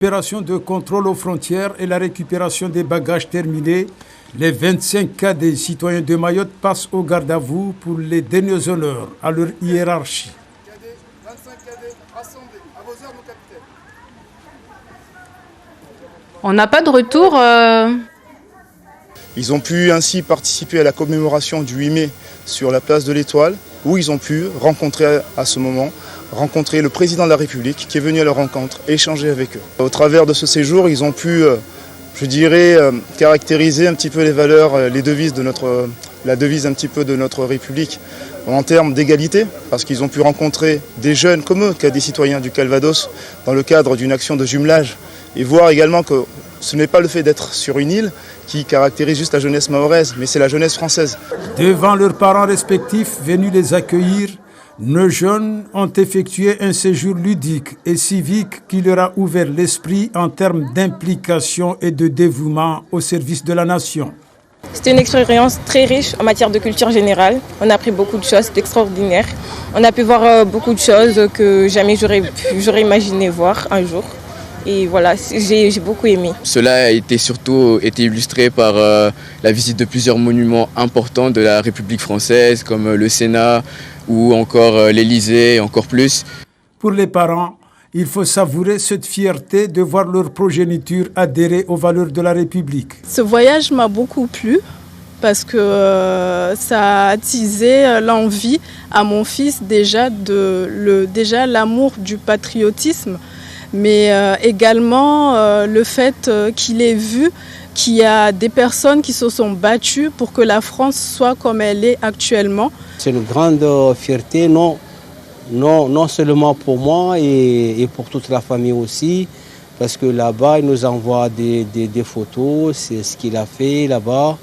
Opération de contrôle aux frontières et la récupération des bagages terminés, les 25 cas des citoyens de Mayotte passent au garde à vous pour les derniers honneurs à leur hiérarchie. On n'a pas de retour. Ils ont pu ainsi participer à la commémoration du 8 mai sur la place de l'Étoile, où ils ont pu rencontrer à ce moment le président de la République qui est venu à leur rencontre et échanger avec eux. Au travers de ce séjour, ils ont pu, caractériser un petit peu les valeurs, les devises de la devise un petit peu de notre République en termes d'égalité, parce qu'ils ont pu rencontrer des jeunes comme eux, des citoyens du Calvados, dans le cadre d'une action de jumelage, et voir également que ce n'est pas le fait d'être sur une île qui caractérise juste la jeunesse mahoraise, mais c'est la jeunesse française. Devant leurs parents respectifs venus les accueillir, nos jeunes ont effectué un séjour ludique et civique qui leur a ouvert l'esprit en termes d'implication et de dévouement au service de la nation. C'était une expérience très riche en matière de culture générale. On a appris beaucoup de choses, c'était extraordinaire. On a pu voir beaucoup de choses que jamais j'aurais imaginé voir un jour. Et voilà, j'ai beaucoup aimé. Cela a surtout été illustré par la visite de plusieurs monuments importants de la République française, comme le Sénat ou encore l'Élysée et encore plus. Pour les parents, il faut savourer cette fierté de voir leur progéniture adhérer aux valeurs de la République. Ce voyage m'a beaucoup plu parce que ça a attisé l'envie à mon fils déjà l'amour du patriotisme, mais également le fait qu'il ait vu qu'il y a des personnes qui se sont battues pour que la France soit comme elle est actuellement. C'est une grande fierté, non seulement pour moi et pour toute la famille aussi, parce que là-bas, il nous envoie des photos, c'est ce qu'il a fait là-bas.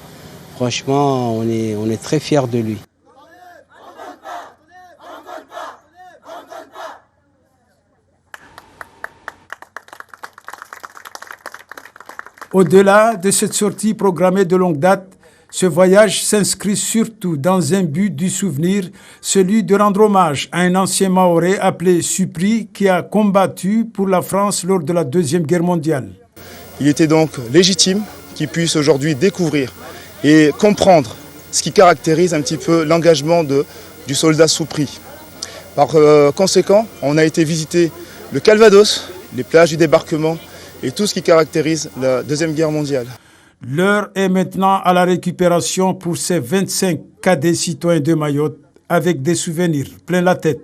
Franchement, on est très fiers de lui. Au-delà de cette sortie programmée de longue date, ce voyage s'inscrit surtout dans un but du souvenir, celui de rendre hommage à un ancien Mahorais appelé Supri qui a combattu pour la France lors de la Deuxième Guerre mondiale. Il était donc légitime qu'ils puissent aujourd'hui découvrir et comprendre ce qui caractérise un petit peu l'engagement du soldat Supri. Par conséquent, on a été visiter le Calvados, les plages du débarquement, et tout ce qui caractérise la Deuxième Guerre mondiale. L'heure est maintenant à la récupération pour ces 25 cadets citoyens de Mayotte avec des souvenirs plein la tête.